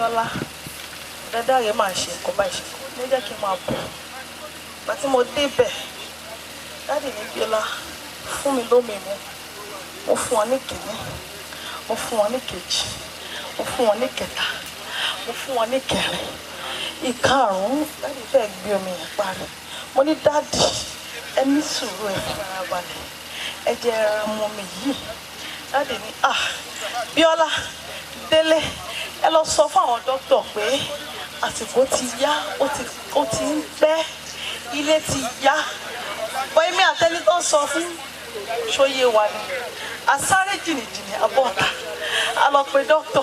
Bíọ́lá, dáadáa yẹn máa ṣe nǹkan báyìí ṣe ní jẹ́ kí n máa bọ̀. Ìgbà tí mo débẹ̀, dáàdì ní Bíọ́lá fún mi lómi mu. Mo fún wọn ní kìíní, mo fún wọn ní kejì, mo fún wọn ní kẹta, mo fún wọn ní kẹrin. Ìkarùn-ún dáàdì fẹ́ gbé omi yẹn parí. Mo ní dáàdì ẹ ní sùúrù ẹ fara balẹ̀, ẹ jẹ́ ara mu mi yìí. Dáàdì ní Bíọ́lá Délé ẹ lọ sọ fún àwọn dókítà pé àsìkò ti yá, ó ti ń pẹ́, ilé ti yá. Bọ́ èmi àtẹni tó ń sọ fún ṣóyè wa ni a sáré jìnnìjìnnì abọ́ta, a lọ pe dókítà,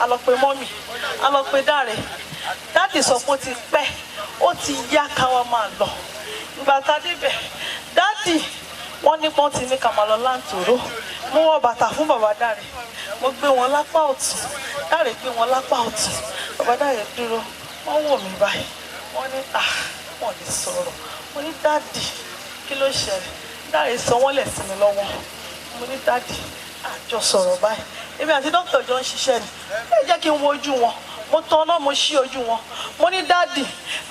a lọ pe mọ́mì, a lọ pe dáre. Dáàdì sọ pé ó ti pẹ́, ó ti yá káwa máa lọ. Ìgbà tá a débẹ̀ dáàdì wọ́n ní pọ́n ti ní ká máa lọ láǹtòrò. Mo wọ bàtà fún bàbá dáre, mo gbé wọn lápá ọ̀tún, dáre gbé wọn lápá ọ̀tún. Bàbá dáre dúró, wọ́n wò mí báyìí, wọ́n ní wọ́n lè sọ̀rọ̀. Mo ní dáàdì kí ló ṣẹlẹ̀? Dáre sọ wọ́n lẹ̀ sí mi lọ́wọ́. Mo ní dáàdì àjọ sọ̀rọ̀ báyìí, èmi àti dókítà jọ ń ṣiṣẹ́ ni, ẹ jẹ́ kí n wo ojú wọn. Mo tán náà mo ṣí ojú wọn. Mo ní dáàdì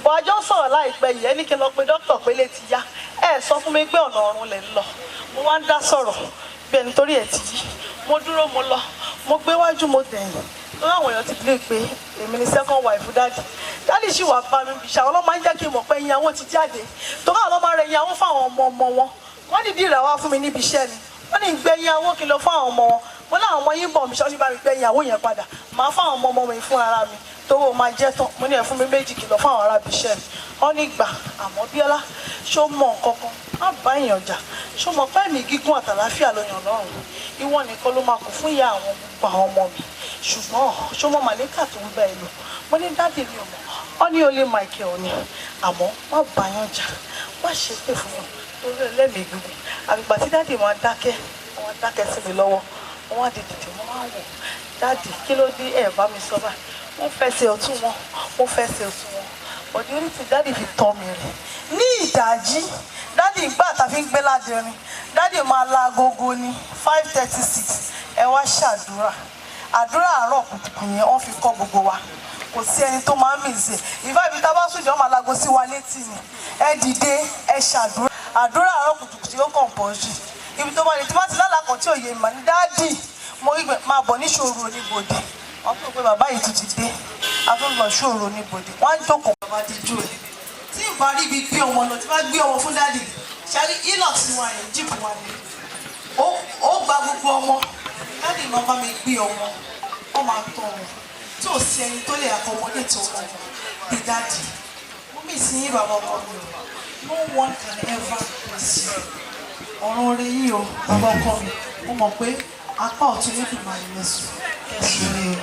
bọ̀ àjọ sọ̀rọ̀ láìpẹ́ yìí, ẹni kí n lọ pe dókítà pé lè ti yá, ẹ sọ fún mi pé ọ̀nà ọ̀run lẹ̀ ń lọ. Mo wá ń dá sọ̀rọ̀ bí ẹni torí ẹ̀ ti yí. Mo dúró mo lọ, mo gbé wájú mo dẹ̀yìn lórí àwọn èèyàn ti lè pé èmi ni second wife dáàdì. Dáàdì sì wà bá mi bí ṣe àwọn ọlọ́mọ máa ń jẹ́ kí n mọ̀ pé ìyàwó ti jáde, torí àwọn ọlọ́mọ rẹ̀ ìyàwó fáwọn ọmọ wọn. Wọ́n dìdí ìrà wá fún mi níbi iṣẹ́ ni, wọ́n ní gbé ìyàwó kí n lọ fún àwọn ọmọ wọn. Mo láwọn ọmọ yín bọ̀ mi ṣọ́ọ́ ní bá mi gbé ìyàwó yẹn padà, màá fáwọn ọmọ mi fún ara mi tówó máa jẹ́ tán. Mo ní ẹ̀ fún mi méjì kí n lọ fún àwọn ará ibi iṣẹ́ mi. Wọ́n ní gbà, àmọ́ Bíọ́lá ṣó mọ nǹkan kan, má bá èèyàn jà, ṣó mọ pé ẹ̀mí gígùn àtàláfíà ló yàn lọ́rùn, ìwọ nìkan ló máa kù fún ìyá àwọn gbogbo àwọn ọmọ mi, ṣùgbọ́n ṣó mọ màlẹ́kà tó ń bá ẹ lò. Mo ní dáàdì mi ò mọ̀, wọ́n ní olè Michael ni, àmọ́ má bá yàn jà, má ṣe pé fún yàn torí ẹlẹ́mìí gígùn. Àgbà tí dáàdì máa dákẹ́, wọ́n dákẹ́ sí mi lọ́wọ́, wọ́n wá di dìde, wọ́n wá wò dáàdì kí ló dé ẹ̀ bá mi sọ báyìí. Mo fẹsẹ̀ ọ̀tún wọn, mo fẹsẹ̀ ọ̀tún wọn, ọ̀dí orí ti dáàdì fi tọ́ mi rẹ̀ ní ìdájí. Dáàdì ìgbà tàbí ń gbé ládìrín, dáàdì máa la agogo ní 5:36. Ẹ wá ṣàdúrà, àdúrà àárọ̀ kùtùkù yẹn wọ́n fi kọ́ gbogbo wa, kò sí ẹni tó máa ń mìíràn. ìfá ibi tá a bá sùn jẹ́ wọ́n máa lago sí wa létí ni. Ẹ dìde ẹ ṣàdúrà, àdúrà àárọ̀ kùtùkù tí ó kàn pọ̀ jù. Ibi tó bá lè tí wọ́n ti lálàá kan tí òye mà ní dáàdì mo rí máa bọ̀ ní ṣòro oníbodè. Wọ́n tó pé bàbá yìí tún ti dé, a tún lọ ṣòro oníbodè. Wọ́n á jókòó bàbá ti jù ẹ̀. Tí ìbá rí ibi gbé ọmọ lọ, tí bá gbé ọmọ fún dáàdì, ṣáà Hilux wa yẹn, jíìpù wa ni. Ó gba gbogbo ọmọ, dáàdì máa bá mi gbé ọmọ, wọ́n máa tọ́ wọn. Tí ò sí ẹni tó lè accommodate tó ọmọ bí dáàdì. Mo mì sí yín bàbá ọmọ mi o. No one can ever bless you. Ọ̀run orí yìí o, bàbá ọkọ mi, mo mọ̀ pé apá ọ̀tún yóò fi máa yẹ sùn. Kẹ̀sùn rẹ̀ o.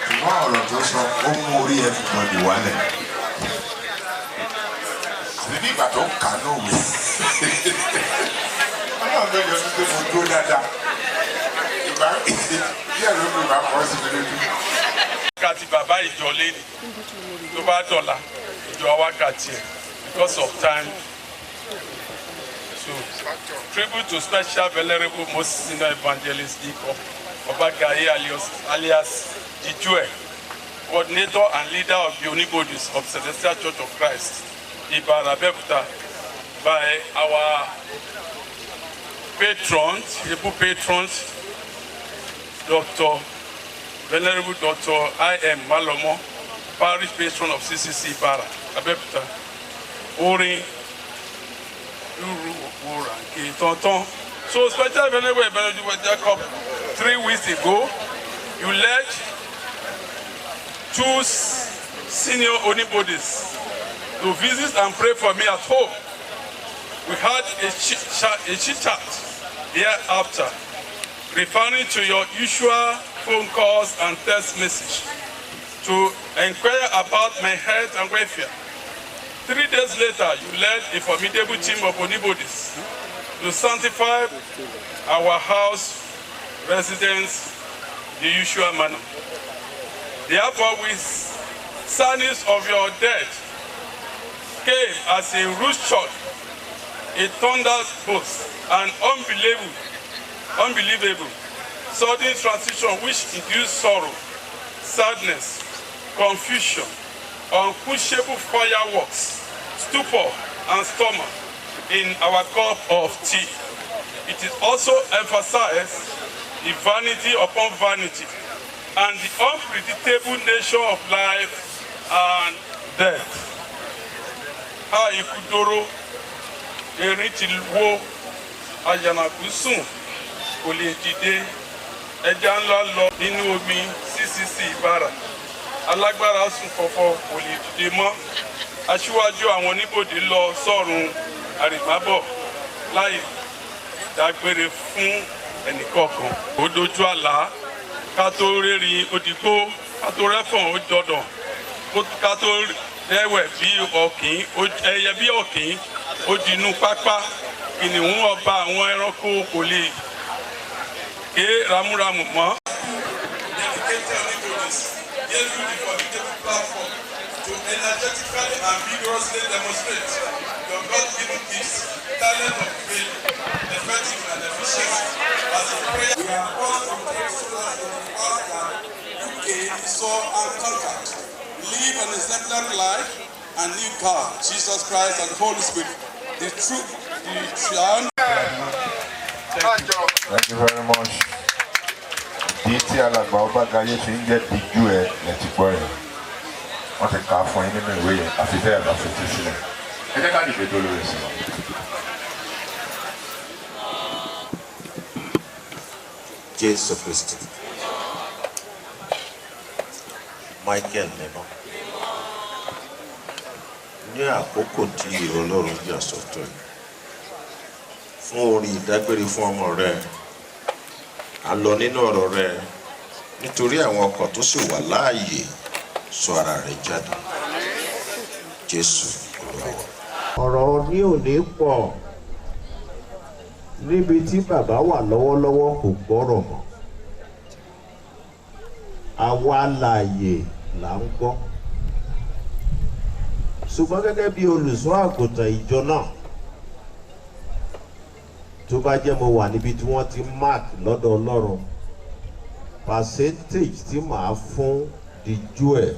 Ṣùgbọ́n ọ̀rọ̀ tó sọ ó mú orí ẹ̀ fún ọdún wálẹ̀. Àbí bí ìgbà tó ń kà náà wí. Ọlọ́run ló yọ pé mo dúró dáadáa. Ìgbà díẹ̀ ló lù bá kọ́ sí mi lójú. Wákàtí bàbá ìjọ lẹ́nu tó bá dọ̀la ìjọ wákàtí ẹ̀ because of time. So, tribute to special venerable most senior evangelist Iko Obagaye alias Ijue, coordinator and leader of the Onibodis of Celestial Church of Christ, Ibara Abeokuta, by our patrons, able patrons, Venerable Dr. I.M. Malomo, parish patron of CCC Ibara Abeokuta, Orin So special venerable Ebenezer Jacob, 3 weeks ago, you led 2 senior Onibodis to visit and pray for me at home. We had a chit-chat thereafter, referring to your usual phone calls and text message to inquire about my health and welfare. 3 days later, you led a formidable team of Onibodis to sanctify our house residents the usual manner. Therefore, with sadness of your death came as a rude shock, a thunderbolt, and unbelievable unbelievable, sudden transition which induce sorrow, sadness, confusion, unquenchable fireworks, stupor, and stomach in our cup of tea. It is also emphasized the vanity upon vanity and the unpredictable nature of life and death. Ha ikudoro erin ti wo ayanaku sùn kò lè dìde ẹja ńlá lọ nínú omi ccc ìbára alágbára sùn fọfọ kò lè dìde mọ́ aṣíwájú àwọn oníbodè lọ sọ́run àrèmábọ̀ láì dágbére fún ẹnìkọ̀ọ̀kan ó dojú àlá ká tó rẹ́rìn òdìgbò ká tó rẹ́fọ̀n ó dọ̀dọ̀ ká tó rẹ́wẹ̀ bí ọ̀kín ẹyẹ bí ọ̀kín ó dinú pápá kìnìún ọba àwọn ẹranko kò lè ké ramúramù mọ́. To energetically and vigorously demonstrate your God-given gifts, talent of faith, effective and efficiency as a prayer. We are all from Texas in the UK, saw and conquered. Live an exemplary life and live God, Jesus Christ and the Holy Spirit. The truth, the triumph. Thank you very much. DT alàgbà ọba Gaye fi ń jẹ́ díjú ẹ̀ lẹ́tí gbọ́ yẹn. Wọ́n ti kà á fún yín nínú ìwé yẹn àfi tẹ́ ẹ̀ bá fi tú sílẹ̀. Ẹ jẹ́ ká dìde tó lórí sí i. Jésù Kristi. Michael nínú. Ní àkókò tí Ọlọ́run yà sọ́tọ̀ yìí. Fún orin ìdágbére fún ọmọ rẹ̀. A lọ nínú ọ̀rọ̀ rẹ̀ nítorí àwọn ọkàn tó sì wà láàyè sọ ara rẹ̀ jáde. Jésù Olúwa. Ọ̀rọ̀ ní òní pọ̀ níbi tí bàbá wà lọ́wọ́lọ́wọ́ kò gbọ́rọ̀ mọ́. Àwa láàyè là ń gbọ́. Ṣùgbọ́n gẹ́gẹ́ bí olùṣọ́ àgùntàn ìjọ náà tó bá jẹ́ mo wà níbi tí wọ́n ti mark lọ́dọ̀ Ọlọ́run percentage tí màá fún díjú ẹ̀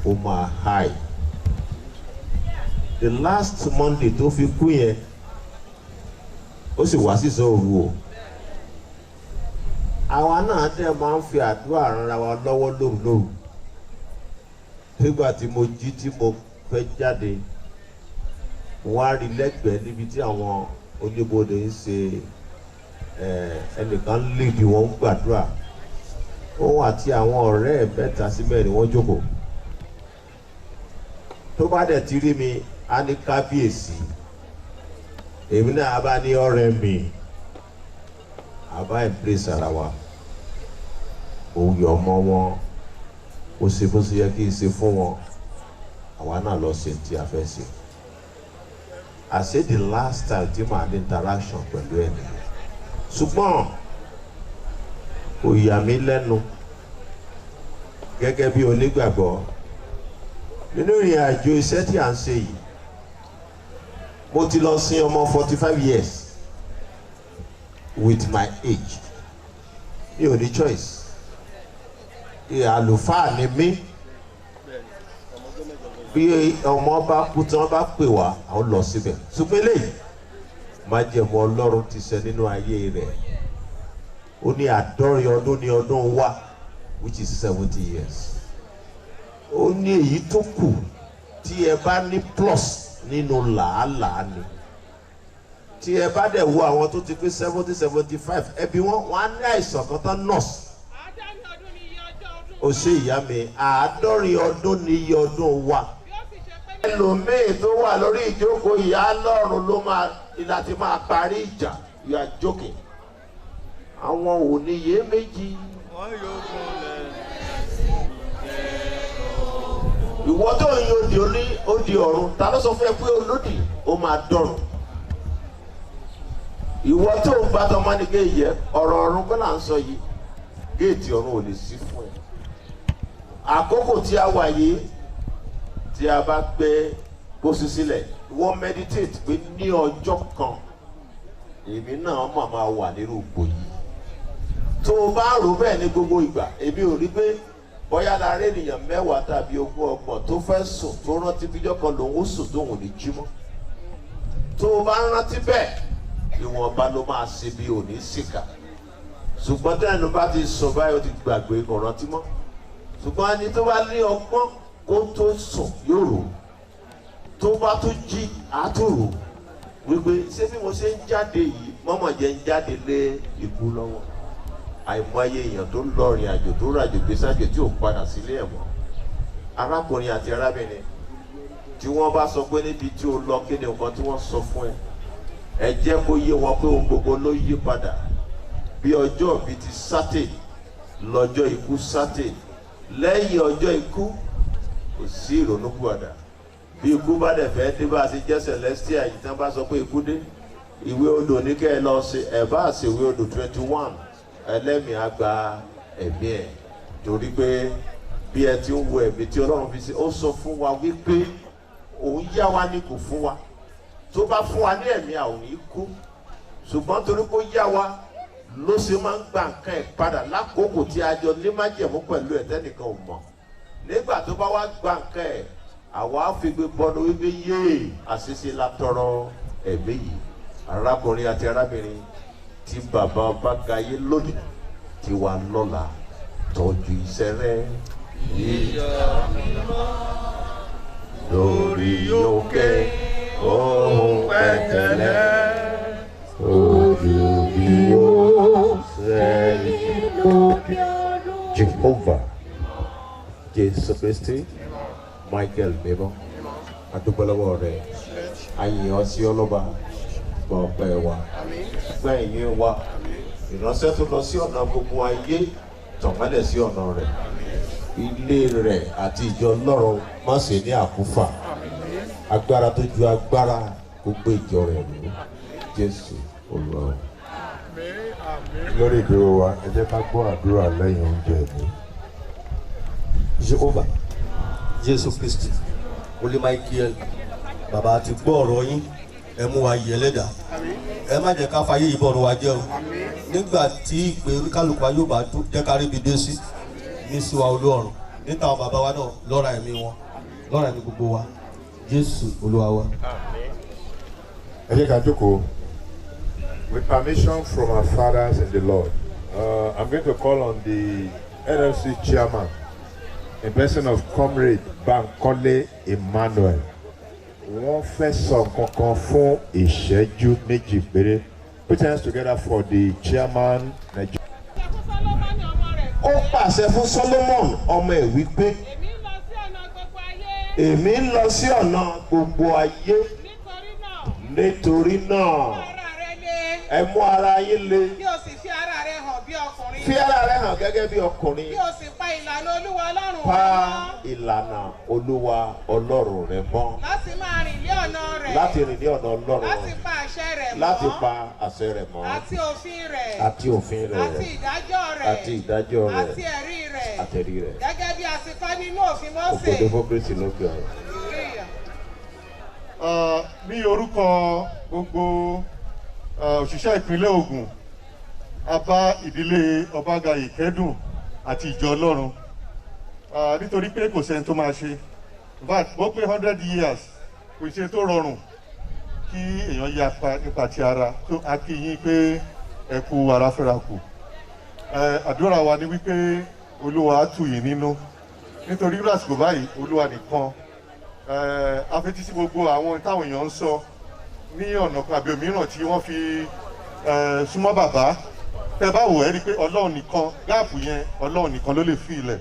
ó máa high. The last Monday tó fi kú yẹn ó sì wá sí sọ́ọ̀rù o. Àwa náà dẹ̀ máa ń fi àdúrà ránra wa lọ́wọ́ lóru. Nígbà tí mo jí tí mo fẹ́ jáde wọ́n á rí lẹ́gbẹ̀ẹ́ níbi tí àwọn oníbodè ń ṣe ẹnìkan lédi wọn ń gbàdúrà. Òun àti àwọn ọ̀rẹ́ mẹ́ta sí mẹ́rin wọ́n jókòó. Tó bá dẹ̀ ti rí mi á ní kábíyèsí. Èmi náà bá ní ọ̀rẹ́ mi. Àbá embrace ara wa. Òun yọ ọmọ wọn. Ó ṣe bó ṣe yẹ kí n ṣe fún wọn. Àwa náà lọ ṣe tí a fẹ́ ṣe. I said the last time tí màá ní interaction pẹ̀lú ẹni. Ṣùgbọ́n kò yà mí lẹ́nu gẹ́gẹ́ bí onígbàgbọ́ nínú ìrìn àjò iṣẹ́ tí à ń ṣe yìí. Mo ti lọ sin ọmọ 45 years with my age. Mi ò ní choice. Àlùfáà ni mí. Bí ọmọ bá kú tí wọ́n bá pè wá àwọn lọ síbẹ̀. Ṣùgbọ́n eléyìí májẹ̀mú Ọlọ́run ti ṣẹ nínú ayé rẹ̀. Ó ní 70 ọdún ní ọdún wa which is 70 years. Ó ní èyí tó kù tí ẹ bá ní plus nínú làálàá ni. Tí ẹ bá dẹ̀ wo àwọn tó ti pé 70, 75 ẹbí wọn á ní àìsàn kan tán nurse. Ó ṣe ìyá mi 70 ọdún ní iye ọdún wa. Ẹlòmíì tó wà lórí ìjókòó ìyá lọ́run ló máa láti máa parí ìjà. You are joking. Àwọn ò ní iye méjì. Ìwọ tó ń yọ odi ọ̀run ta ló sọ fún ẹ pé olódì ó máa dọ̀rùn. Ìwọ tó ń bá tọmọ ní géèyẹ ọ̀rọ̀ ọ̀run kọ́ là ń sọ yìí géètì ọ̀run ò lè sí fún ẹ. Àkókò tí a wà yìí tí a bá gbé pósí sílẹ̀ wọ́n meditate pé ní ọjọ́ kan èmi náà mà máa wà nírú ipò yìí. Tó o bá rò bẹ́ẹ̀ ní gbogbo ìgbà, èmi ò rí pé bóyá la rí ènìyàn 10 tàbí 20 tó fẹ́ sùn tó rántí bíjọ́ kan lòun ó sùn tóun ní jí mọ́. Tó o bá rántí bẹ́ẹ̀, ìwọ̀nba ló máa ṣe bí òní síkà. Ṣùgbọ́n tẹ́nu bá ti sùn báyìí ó ti gbàgbé kò rántí mọ́. Ṣùgbọ́n ẹni tó bá ní ọgbọ́n kó tó sùn yóò rò. Tó bá tún jí á tún rò wípé ṣé bí mo ṣe ń jáde yìí mọ́mọ́ jẹ́ ń jáde lé ikú lọ́wọ́. Àìmọye èèyàn tó lọ́rin àjò tó ràjò gbé sájò tí ò padà sílé ẹ̀wọ̀n. Arákùnrin àti arábìnrin tí wọ́n bá sọ pé níbi tí o lọ kí ni nǹkan tí wọ́n sọ fún ẹ. Ẹ jẹ́ kó yé wọn pé ohun gbogbo ló yí padà. Bí ọjọ́ bí ti sátè lọ́jọ́ ikú sátè. Lẹ́yìn ọjọ́ ikú kò sí ìrònúpìwàdà. Bí ikú bá dẹ̀ fẹ́ dé bá a ṣe jẹ́ celestial yìí tí wọ́n bá sọ pé ikú dé. Ìwé odò ní kẹ́ ẹ lọ ṣe ẹ̀ bá ṣe ìwé odò 21 ẹlẹ́mìí á gba ẹ̀mí ẹ̀ torí pé bí ẹ ti ń wo ẹ̀mí tí Ọlọ́run fi ṣe ó sọ fún wa wípé òun yá wa ní kò fún wa tó bá fún wa ní ẹ̀mí a ò ní kú ṣùgbọ́n torí kó yá wa ló ṣe máa ń gba nǹkan ẹ̀ padà lákòókò tí a jọ ní májẹ̀mú pẹ̀lú ẹ̀ tẹ́nìkan ò mọ̀ nígbà tó bá wá gba nǹkan ẹ̀ àwa á fi gbé bọ́nu wípé yéè àṣìṣe la tọrọ ẹ̀mí yìí arákùnrin àti arábìnrin tí bàbá ọba gayé lónìí tí wà lọ́la tọ́jú iṣẹ́ rẹ̀ ìjọ mímọ́ lórí òkè ohun pẹ̀tẹ́lẹ̀ ojú bí ó sẹ́yìn lókè ọdún. Jehovah Jésù Kristi Michael Bebo adúgbòlówó rẹ̀ ayé ọsí ọlọ́ba gbọ́ ọpẹ́ wa gbọ́ ẹ̀yìn wa ìránṣẹ́ tó lọ sí ọ̀nà gbogbo ayé tọ̀mọ́lẹ̀ sí ọ̀nà rẹ̀ ilé rẹ̀ àti ìjọ Ọlọ́run má ṣe ní àkúfà agbára tó ju agbára gbogbo ìjọ rẹ̀ lò Jésù Olúwa. Lórí ìdúró wa ẹ jẹ́ ká gbọ́ àdúrà lẹ́yìn oúnjẹ mi. Jehovah Jésù Kristi Olú Michael bàbá ti gbọ́ ọ̀rọ̀ yín ẹ mú wa yẹ lẹ́dà ẹ má jẹ́ ká fayé yìí bọ̀rọ̀ wa jẹ́ o nígbà tí ìpè oníkálukú wa yóò bá jẹ́ ká ríbi dé sí ní sí wa Olúọ̀run níta àwọn bàbá wa náà lọ́ra ẹ̀mí wọn lọ́ra ẹ̀mí gbogbo wa Jésù Olúwa wa. Ẹ jẹ́ ká jókòó. With permission from our fathers in the Lord, I'm going to call on the NLC chairman, in person of Comrade Bankole Emmanuel. Wọ́n fẹ́ sọ kankan fún ìṣẹ́jú méjì péré. Put hands together for the chairman Nigeria. Ó pàṣẹ fún Solomon ọmọ ẹ̀ wípé èmi ń lọ sí ọ̀nà gbogbo ayé nítorí náà ẹ mú ara yín le. Kí o sì fi ara rẹ hàn bí ọkùnrin. Fi ara rẹ hàn gẹ́gẹ́ bí ọkùnrin. Kí o sì pa ìlànà Olúwa Ọlọ́run rẹ mọ́. Pa ìlànà Olúwa Ọlọ́run rẹ mọ́. Láti máa rìn ní ọ̀nà rẹ̀. Láti rìn ní ọ̀nà Ọlọ́run. Láti pa àṣẹ rẹ̀ mọ́. Láti pa àṣẹ rẹ̀ mọ́. Àti òfin rẹ̀. Àti òfin rẹ̀. Àti ìdájọ́ rẹ̀. Àti ìdájọ́ rẹ̀. Àti ẹ̀rí rẹ̀. Àtẹ̀rí rẹ̀. Gẹ́gẹ́ bí a ti kọ́ nínú òfin Mósè. Òkòdó fún Kristi lókè ọ̀run. Ní orúkọ gbogbo òṣìṣẹ́ ìpínlẹ̀ Ògùn a bá ìdílé Ọbágayé kẹ́dùn àti ìjọ Ọlọ́run nítorí pé kò sẹ́ni tó máa ṣe bó pé 100 years kò ṣe tó rọrùn kí èèyàn yá nípa ti ara tó a kí yín pé ẹ kú ara fẹ́ra kù àdúrà wa ni wípé Olúwa á tù yín nínú nítorí lásìkò báyìí Olúwa nìkan afetísí gbogbo àwọn táwọn èèyàn ń sọ ní ọ̀nà àbí òmíràn tí wọ́n fi súnmọ́ bàbá tẹ́ bá wò ẹ́ rí i pé Ọlọ́run nìkan gáàpù yẹn Ọlọ́run nìkan ló lè fi ilẹ̀